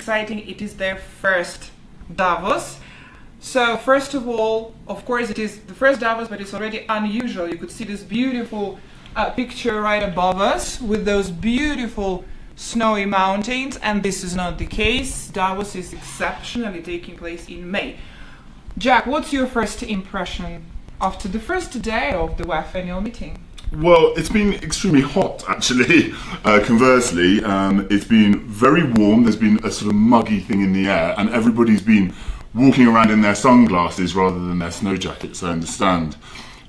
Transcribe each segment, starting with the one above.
exciting. It is their first Davos. So first of all, of course, it is the first Davos, but it's already unusual. You could see this beautiful picture right above us with those beautiful snowy mountains, and this is not the case. Davos is exceptionally taking place in May. Jack, what's your first impression after the first day of the WEF annual meeting? Well, it's been extremely hot, actually. Conversely, it's been very warm. There's been a sort of muggy thing in the air, and everybody's been walking around in their sunglasses rather than their snow jackets, I understand.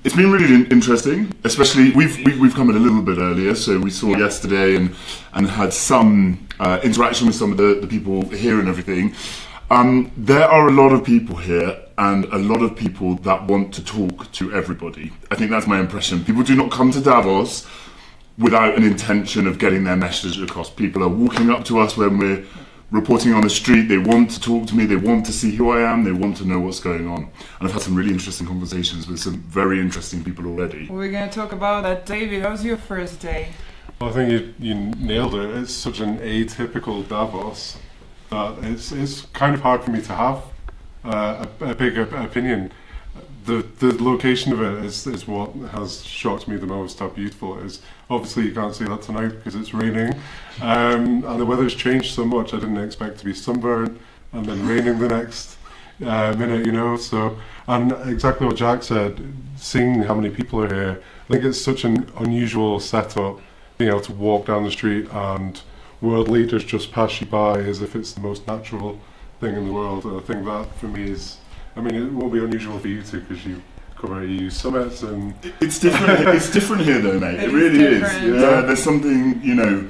It's been really interesting, especially we've come in a little bit earlier, so we saw yesterday and had some interaction with some of the people here and everything. There are a lot of people here and a lot of people that want to talk to everybody. I think that's my impression. People do not come to Davos without an intention of getting their message across. People are walking up to us when we're reporting on the street. They want to talk to me, they want to see who I am, they want to know what's going on. And I've had some really interesting conversations with some very interesting people already. We're going to talk about that. David, how was your first day? Well, I think you nailed it. It's such an atypical Davos that it's kind of hard for me to have a big opinion. The location of it is what has shocked me the most, how beautiful it is. Obviously you can't see that tonight because it's raining, and the weather's changed so much. I didn't expect to be sunburned and then raining the next minute, you know. So, and exactly what Jack said, seeing how many people are here, I think it's such an unusual setup, being able to walk down the street and world leaders just pass you by as if it's the most natural thing in the world. And I think that for me is, I mean, it won't be unusual for you two because you cover EU summits and... It's different. It's different here though, mate. It really is. Yeah, there's something, you know,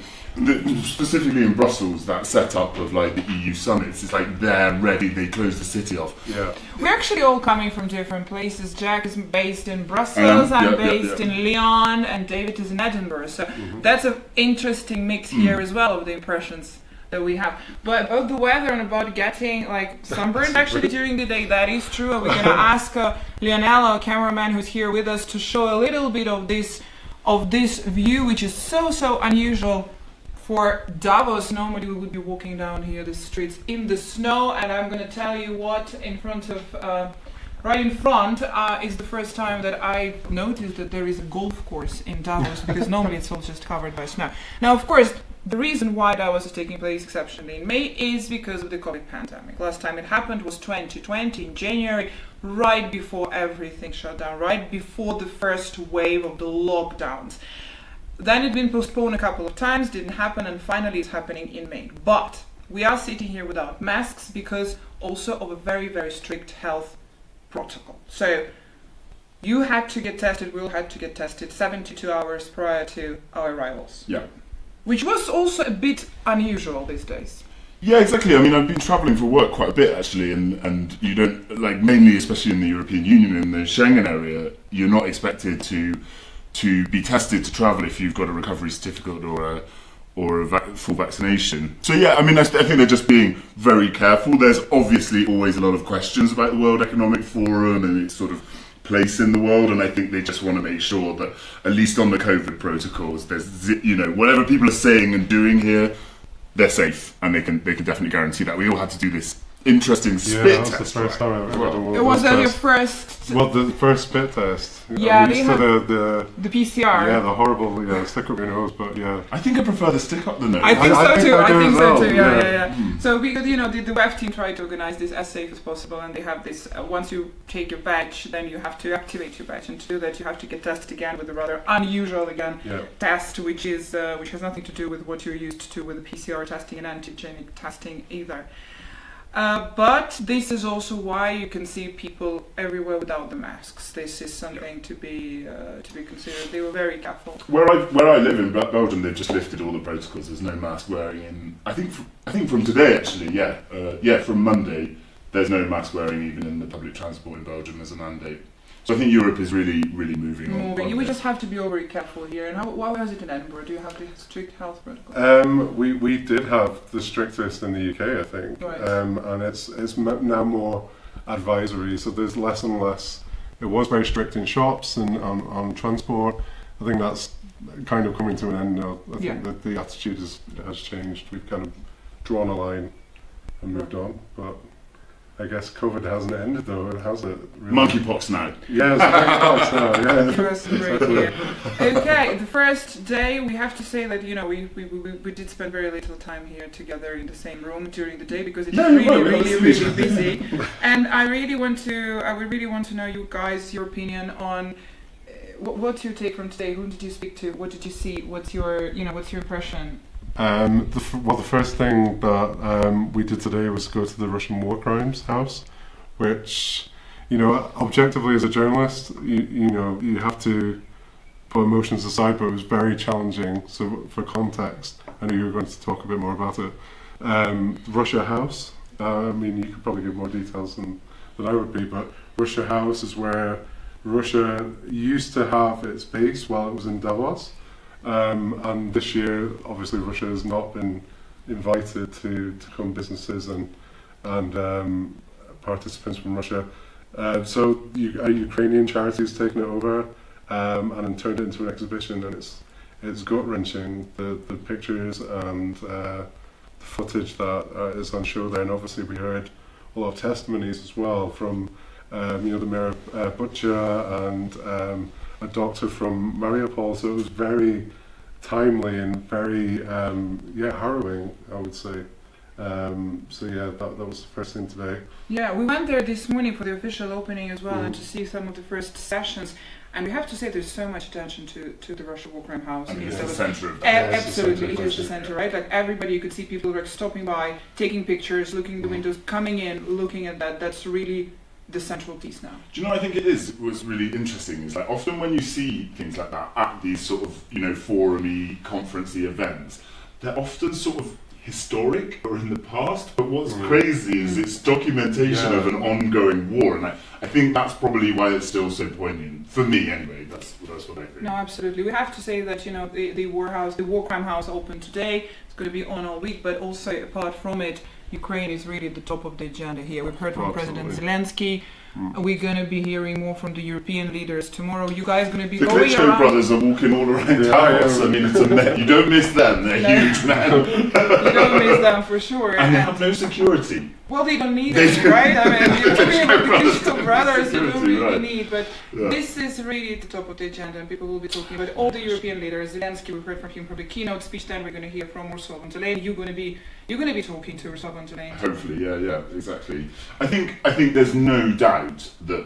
specifically in Brussels, that setup of like the EU summits. It's like they're ready, they close the city off. Yeah. We're actually all coming from different places. Jack is based in Brussels, I'm based in Lyon, and David is in Edinburgh. So that's an interesting mix here as well of the impressions that we have. But about the weather and about getting like sunburned actually during the day, that is true. We're going to ask Lionel, our cameraman who's here with us, to show a little bit of this view, which is so unusual for Davos. Normally we would be walking down here the streets in the snow, and I'm going to tell you what, in front of right in front is the first time that I noticed that there is a golf course in Davos, because normally it's all just covered by snow. Now, of course, the reason why Davos is taking place exceptionally in May is because of the COVID pandemic. Last time it happened was 2020 in January, right before everything shut down, right before the first wave of the lockdowns. Then it's been postponed a couple of times, didn't happen, and finally it's happening in May. But we are sitting here without masks because also of a very strict health protocol. So you had to get tested, we all had to get tested 72 hours prior to our arrivals. Yeah. Which was also a bit unusual these days. Yeah, exactly. I mean, I've been travelling for work quite a bit actually, and you don't, like, mainly especially in the European Union, in the Schengen area, you're not expected to be tested to travel if you've got a recovery certificate or a full vaccination. So yeah, I mean, I think they're just being very careful. There's obviously always a lot of questions about the World Economic Forum and its sort of place in the world, and I think they just want to make sure that at least on the COVID protocols, there's, you know, whatever people are saying and doing here, they're safe, and they can definitely guarantee that. We all had to do this interesting spit test. The first time I've ever done it was that your first... Well, the first spit test. Yeah, I'm used to the PCR. Yeah, the horrible stick up your nose, but yeah. I think I prefer the stick up the nose. I think so too. I think so too. Yeah. Mm. So because, you know, the WEF team tried to organize this as safe as possible, and they have this, once you take your badge, then you have to activate your badge, and to do that you have to get tested again with a rather unusual test, which is which has nothing to do with what you're used to with the PCR testing and antigenic testing either. But this is also why you can see people everywhere without the masks. This is something to be considered. They were very careful. Where I live in Belgium, they've just lifted all the protocols. There's no mask wearing in. I think from today actually. From Monday, there's no mask wearing even in the public transport in Belgium as a mandate. So I think Europe is really moving on. We just have to be very careful here. And how was it in Edinburgh? Do you have the strict health protocol? We did have the strictest in the UK, I think, right. And it's now more advisory. So there's less and less. It was very strict in shops and on transport. I think that's kind of coming to an end now. I think that the attitude has changed. We've kind of drawn a line and moved on. But I guess COVID hasn't ended though, has it? Really? Monkeypox now. Yes, monkeypox now, yeah. First break here. Okay, the first day we have to say that we did spend very little time here together in the same room during the day because it's really busy. And I really want to know you guys your opinion on what's your take from today. Who did you speak to? What did you see? What's your impression? The first thing that we did today was go to the Russian war crimes house, which, objectively as a journalist, you have to put emotions aside, but it was very challenging. So for context, I know you were going to talk a bit more about it. Russia House, you could probably give more details than I would be, but Russia House is where Russia used to have its base while it was in Davos. And this year, obviously, Russia has not been invited to come businesses and participants from Russia. So a Ukrainian charity has taken it over and turned it into an exhibition, and it's gut-wrenching, the pictures and the footage that is on show there. And obviously we heard a lot of testimonies as well from the mayor of Bucha and a doctor from Mariupol, so it was very timely and very harrowing, I would say. That was the first thing today. Yeah, we went there this morning for the official opening as well, and to see some of the first sessions. And we have to say there's so much attention to the Russia War Crime House. It's the centre of that. Absolutely, it is the centre, right? Like everybody, you could see people were stopping by, taking pictures, looking in the windows, coming in, looking at that. That's really the central piece now. Do you know what I think it is? What's really interesting is like often when you see things like that at these sort of forum-y, conference-y events, they're often sort of historic or in the past, but what's crazy is it's documentation of an ongoing war, and I think that's probably why it's still so poignant for me anyway. That's what I think. No, absolutely. We have to say that the war crime house opened today. It's going to be on all week, but also apart from it, Ukraine is really at the top of the agenda here. We've heard from President Zelensky. We're going to be hearing more from the European leaders tomorrow. You guys are going to be going around. The Klitschko brothers are walking all around Davos. I mean, it's a you don't miss them. They're huge men. You don't miss them for sure. And they have no security. Well, they don't need it, right? I mean, you're talking about the Klitschko brothers, you don't really need. But this is really at the top of the agenda, and people will be talking about all the European leaders. Zelensky, we heard from him from the keynote speech. Then we're going to hear from Ursula von der Leyen. You're going to be talking to Ursula von der Leyen. Hopefully, yeah, exactly. I think there's no doubt that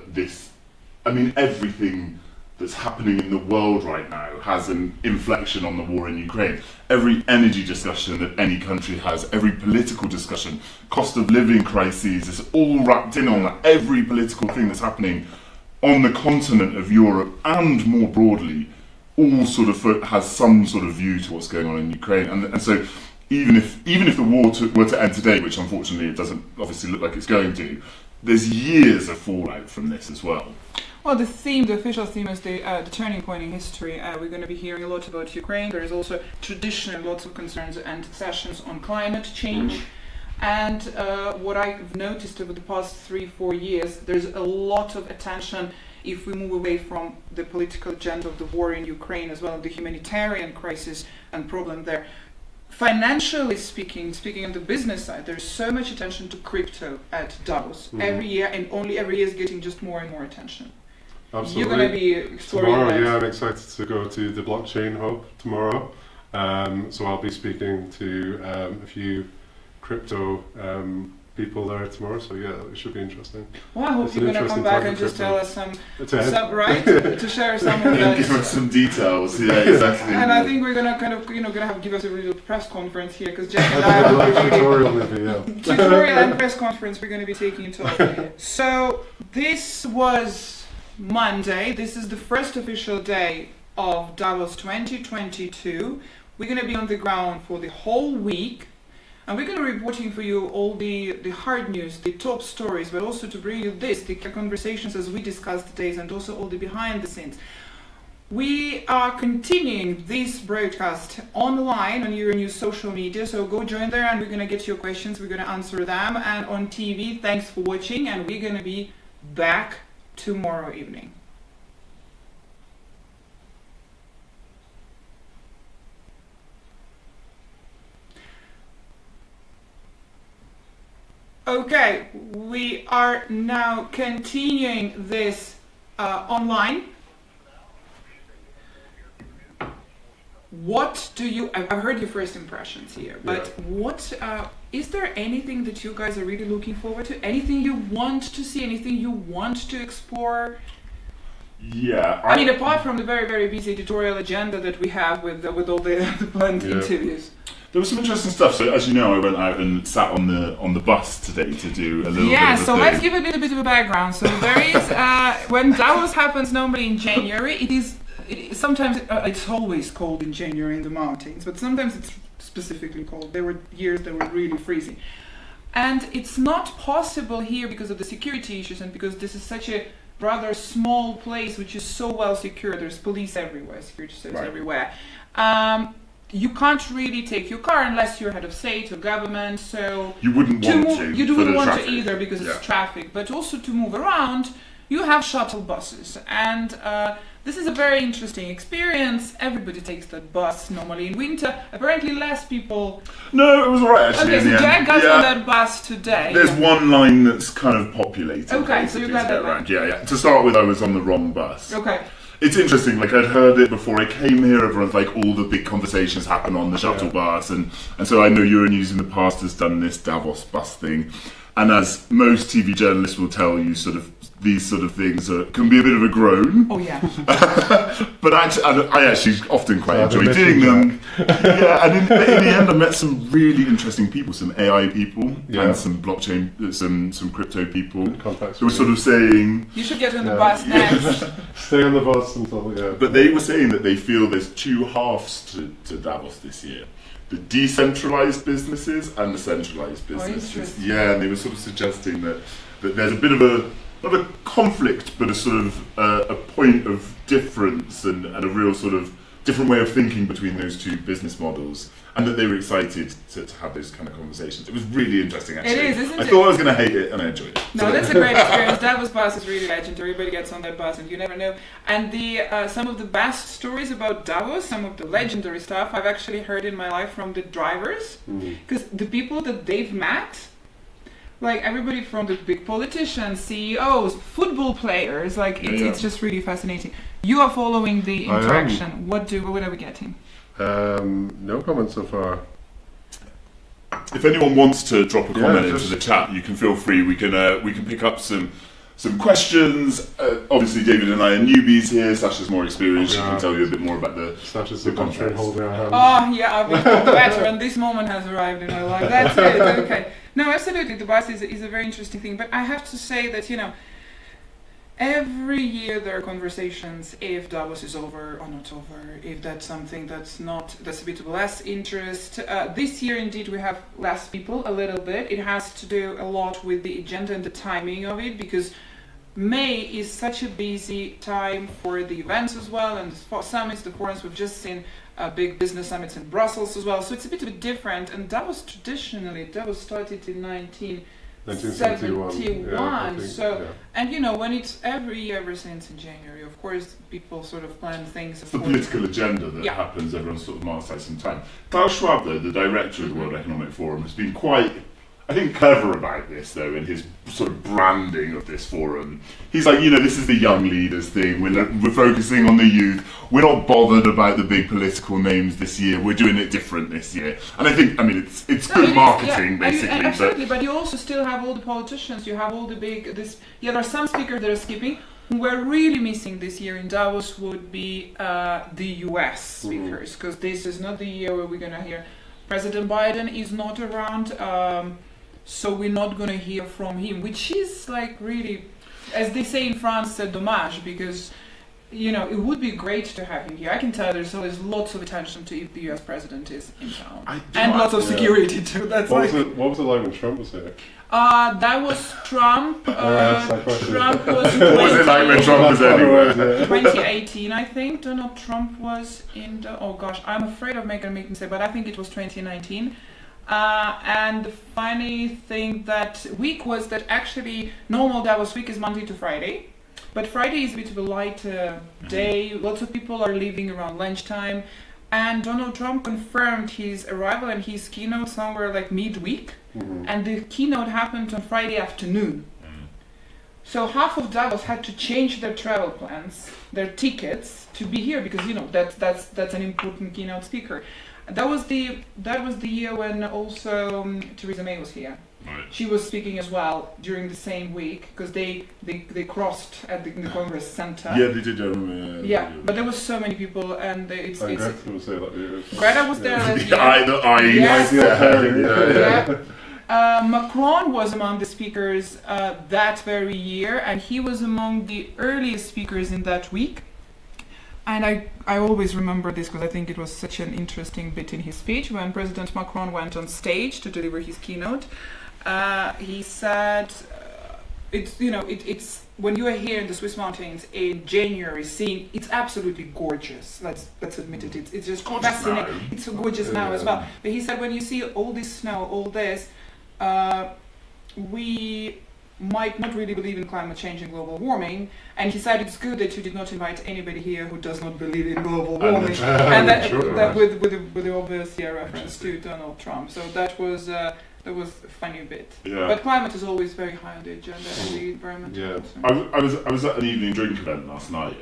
everything that's happening in the world right now has an inflection on the war in Ukraine. Every energy discussion that any country has, every political discussion, cost of living crises, is all wrapped in on that. Every political thing that's happening on the continent of Europe and more broadly, all sort of has some sort of view to what's going on in Ukraine. And so even if the war were to end today, which unfortunately it doesn't obviously look like it's going to, there's years of fallout from this as well. Well, the official theme is the turning point in history. We're going to be hearing a lot about Ukraine. There is also traditionally lots of concerns and sessions on climate change. And what I've noticed over the past 3-4 years, there's a lot of attention if we move away from the political agenda of the war in Ukraine as well as the humanitarian crisis and problem there. Financially speaking on the business side, there's so much attention to crypto at Davos every year, and only every year is getting just more and more attention. Absolutely. You're going to be exploring tomorrow, that. Yeah, I'm excited to go to the blockchain hub tomorrow. So I'll be speaking to a few crypto people there tomorrow. So yeah, it should be interesting. Well, I hope you're going to come back and just tell us some right? to share some of that. Give us some details. Yeah, exactly. And I think we're going to kind of give us a little press conference here, because Jack and I tutorial and press conference we're going to be taking it off. So this was Monday. This is the first official day of Davos 2022. We're going to be on the ground for the whole week, and we're going to be reporting for you all the hard news, the top stories, but also to bring you the conversations as we discuss the days, and also all the behind the scenes. We are continuing this broadcast online on Euronews social media, so go join there and we're going to get your questions, we're going to answer them, and on TV. Thanks for watching, and we're going to be back tomorrow evening. Okay, we are now continuing this online. What do you? I've heard your first impressions here, but what is there anything that you guys are really looking forward to? Anything you want to see? Anything you want to explore? Yeah, I mean, apart from the very, very busy editorial agenda that we have with all the planned interviews. There was some interesting stuff. So, as you know, I went out and sat on the bus today to do a little bit of a so thing. let's give a little bit of a background. So there is when Davos happens normally in January. Sometimes it's always cold in January in the mountains, but sometimes it's specifically cold. There were years that were really freezing, and it's not possible here because of the security issues and because this is such a rather small place which is so well secured. There's police everywhere, security services everywhere. You can't really take your car unless you're head of state or government. So you wouldn't want to. You don't want traffic. to either because it's traffic. But also to move around, you have shuttle buses, and this is a very interesting experience. Everybody takes that bus normally in winter. Apparently, less people. No, it was alright actually. Okay, so Jack got on that bus today. There's one line that's kind of populated. Okay, so you got that around. Yeah. To start with, I was on the wrong bus. Okay. It's interesting, like I'd heard it before I came here, everyone's like all the big conversations happen on the shuttle bus and so I know Euronews in the past has done this Davos bus thing. And as most TV journalists will tell you, these sort of things can be a bit of a groan. Oh yeah. But I actually often quite enjoy doing them. And in the end I met some really interesting people, some AI people and some blockchain, some crypto people who were sort of saying... You should get on the bus next. Stay on the bus and stuff like that. But they were saying that they feel there's two halves to Davos this year. The decentralized businesses and the centralized businesses. And they were sort of suggesting that there's a bit of not a conflict, but a sort of a point of difference and a real sort of different way of thinking between those two business models, and that they were excited to have those kind of conversations. It was really interesting, actually. It is, isn't it? I thought I was going to hate it, and I enjoyed it. No, that's a great experience. Davos bus is really legendary. Everybody gets on that bus, and you never know. And some of the best stories about Davos, some of the legendary stuff, I've actually heard in my life from the drivers, because the people that they've met, like everybody from the big politicians, CEOs, football players, it's just really fascinating. You are following the interaction. What are we getting? No comments so far. If anyone wants to drop a comment into the chat, you can feel free. We can pick up some questions. Obviously, David and I are newbies here. Sasha's more experienced. She can tell you a bit more about Sasha's the content holder. Oh yeah, I've been called the veteran. This moment has arrived in my life. That's it. Okay. No, absolutely. The bus is a very interesting thing. But I have to say that every year there are conversations if Davos is over or not over, if that's something that's a bit of less interest. This year, indeed, we have less people, a little bit. It has to do a lot with the agenda and the timing of it, because May is such a busy time for the events as well, and the summits, the forums. We've just seen big business summits in Brussels as well, so it's a bit different. And Davos started in 1971. And when it's every year ever since in January, of course, people sort of plan things. It's the political agenda that happens. Everyone sort of marks out some time. Klaus Schwab, though, the director of the World Economic Forum, has been quite, I think, clever about this, though, in his sort of branding of this forum. He's like, this is the young leaders thing. We're focusing on the youth. We're not bothered about the big political names this year. We're doing it different this year. And I think, it's good marketing, basically. Absolutely, but you also still have all the politicians. You have all the there are some speakers that are skipping. Who we're really missing this year in Davos would be the US speakers, because this is not the year where we're going to hear President Biden is not around. So we're not going to hear from him, which is really, as they say in France, c'est dommage, because it would be great to have him here. I can tell there's always lots of attention to if the US president is in town, and lots of security too. That's what was it like when Trump was there? That was Trump. Trump was. What was it like when Trump was anywhere? 2018, I think. Donald Trump was in. Oh gosh, I'm afraid of making a mistake, but I think it was 2019. And the funny thing that week was that actually normal Davos week is Monday to Friday, but Friday is a bit of a lighter day. Lots of people are leaving around lunchtime, and Donald Trump confirmed his arrival and his keynote somewhere midweek. and the keynote happened on Friday afternoon. So half of Davos had to change their travel plans, their tickets, to be here because that's an important keynote speaker. That was the year when also Theresa May was here. Right. She was speaking as well during the same week because they crossed at the Congress Center. Yeah, they did. Yeah, but there was so many people, and Greta was there that year. Greta was there. Macron was among the speakers that very year, and he was among the earliest speakers in that week. And I always remember this because I think it was such an interesting bit in his speech when President Macron went on stage to deliver his keynote. He said, it's when you are here in the Swiss mountains in January, it's absolutely gorgeous. Let's admit it. It's just fascinating. Now. It's gorgeous now as well. But he said when you see all this snow, all this, we might not really believe in climate change and global warming, and he said it's good that you did not invite anybody here who does not believe in global warming, and that with the obvious reference to Donald Trump. So that was a funny bit. Yeah. But climate is always very high on the agenda in the environment. Yeah. I was at an evening drink event last night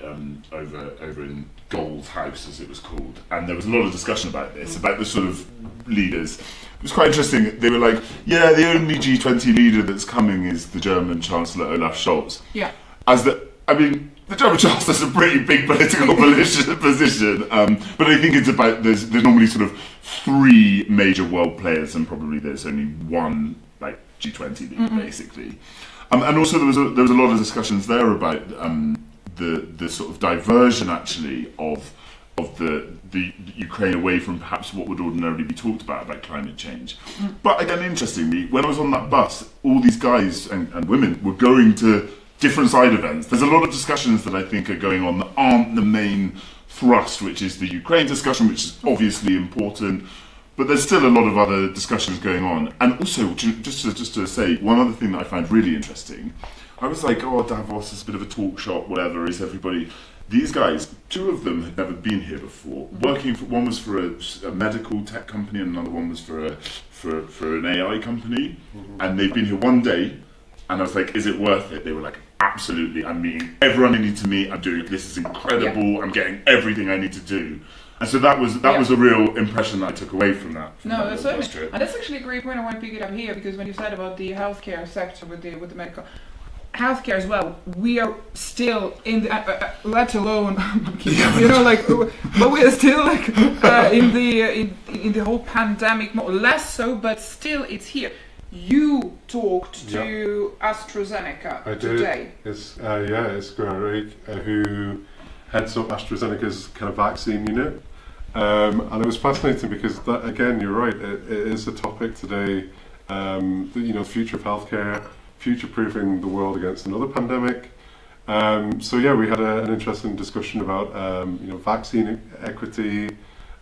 over in Gold's House, as it was called, and there was a lot of discussion about this, about the sort of leaders. It was quite interesting. They were like, yeah, the only G20 leader that's coming is the German Chancellor Olaf Scholz. Yeah. The German Chancellor is a pretty big political position, but I think it's about, there's normally sort of three major world players, and probably there's only one like G20 leader, basically. And also there was a lot of discussions there about the sort of diversion actually of the Ukraine away from perhaps what would ordinarily be talked about climate change. But again, interestingly, when I was on that bus, all these guys and women were going to different side events. There's a lot of discussions that I think are going on that aren't the main thrust, which is the Ukraine discussion, which is obviously important, but there's still a lot of other discussions going on. And also, just to say, one other thing that I find really interesting, I was like, oh, Davos is a bit of a talk shop, whatever, is everybody... These guys, two of them had never been here before. One was for a medical tech company, and another one was for an AI company. And they've been here one day, and I was like, "Is it worth it?" They were like, "Absolutely! I'm meeting everyone I need to meet. I'm doing this is incredible. Yeah. I'm getting everything I need to do." And so that was a real impression that I took away from that. That's certainly, and that's actually a great point. I want to pick it up here because when you said about the healthcare sector with the medical. Healthcare as well. We are still in the, let alone, but we are still like in the whole pandemic. More less so, but still, it's here. You talked to AstraZeneca today. It's Gunnar who heads up AstraZeneca's kind of vaccine unit, and it was fascinating because that, again, you're right. It is a topic today. The future of healthcare. Future-proofing the world against another pandemic. We had an interesting discussion about vaccine equity.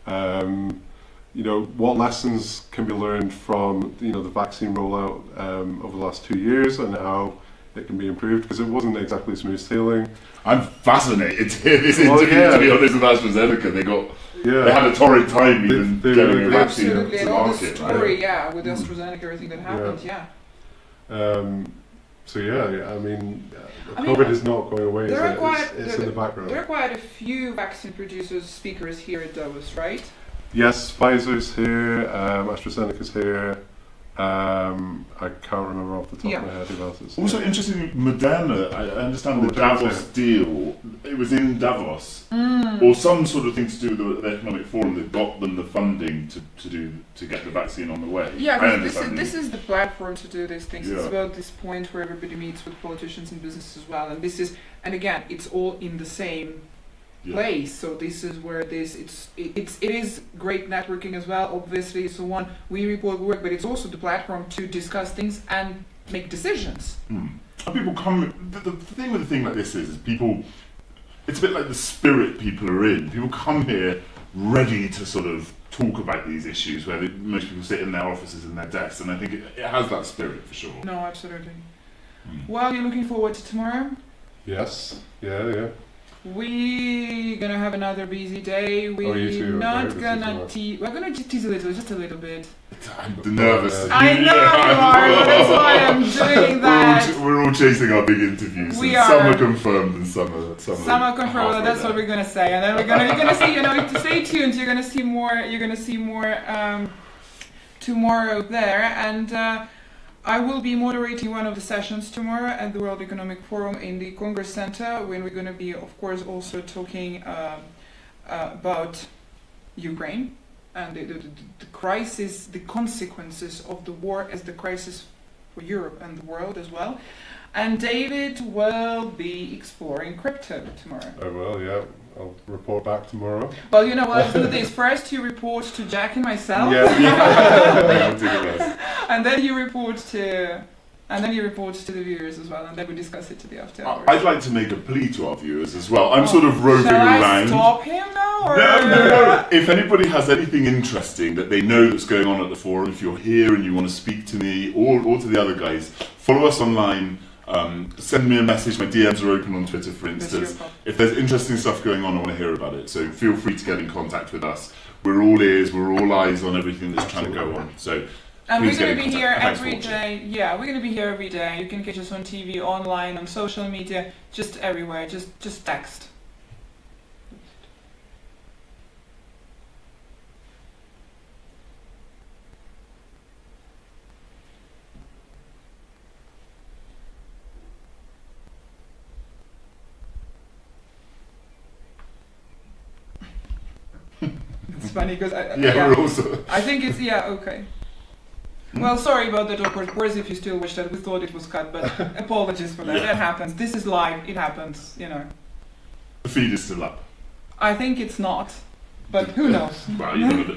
What lessons can be learned from the vaccine rollout over the last 2 years and how it can be improved, because it wasn't exactly smooth sailing. I'm fascinated to hear this interview. To be honest, with AstraZeneca, they had a torrid time even getting a vaccine to the market. The story, with AstraZeneca, everything that happened, COVID is not going away. It's in the background. There are quite a few vaccine producers, speakers here at Davos, right? Yes, Pfizer's here, AstraZeneca's here. I can't remember off the top of my head who else is. Also, interestingly, Moderna, I understand the Davos deal, it was in Davos, or some sort of thing to do with the Economic Forum that got them the funding to get the vaccine on the way. Yeah, this is the platform to do these things. It's about this point where everybody meets with politicians and business as well, and again, it's all in the same place. So this is where it is great networking as well. Obviously, it's the one we report work, but it's also the platform to discuss things and make decisions. And people come. The thing with a thing like this is people. It's a bit like the spirit people are in. People come here ready to sort of talk about these issues, where most people sit in their offices and their desks, and I think it has that spirit for sure. No, absolutely. Well, you're looking forward to tomorrow? Yes. Yeah. We're gonna have another busy day. We're not gonna tease. We're gonna tease a little, just a little bit. I'm nervous. I know you are. That's why I'm doing that. We're all chasing our big interviews. We Some are. are confirmed and some are confirmed. That's what we're gonna say, and then you're gonna see. To stay tuned. You're gonna see more. You're gonna see more tomorrow there, and. I will be moderating one of the sessions tomorrow at the World Economic Forum in the Congress Center, when we're going to be, of course, also talking about Ukraine and the crisis, the consequences of the war as the crisis for Europe and the world as well. And David will be exploring crypto tomorrow. I will, yeah. I'll report back tomorrow. Well, you know what, let's do this. First you report to Jack and myself. And then you report to the viewers as well, and then we discuss it to the after hours. I'd like to make a plea to our viewers as well. I'm sort of roving around. Shall I stop him now? Or? No. If anybody has anything interesting that they know that's going on at the forum, if you're here and you want to speak to me or to the other guys, follow us online. Send me a message. My DMs are open on Twitter, for instance. If there's interesting stuff going on, I want to hear about it. So feel free to get in contact with us. We're all ears. We're all eyes on everything that's trying to go on. So. And we're going to be here every day. Yeah, we're going to be here every day. You can catch us on TV, online, on social media, just everywhere. Just text. It's funny because we're also. I think it's okay. Well, sorry about that awkward pause if you still wish that. We thought it was cut, but apologies for that. Yeah. That happens. This is live. It happens, The feed is still up. I think it's not, but who knows? Well, you never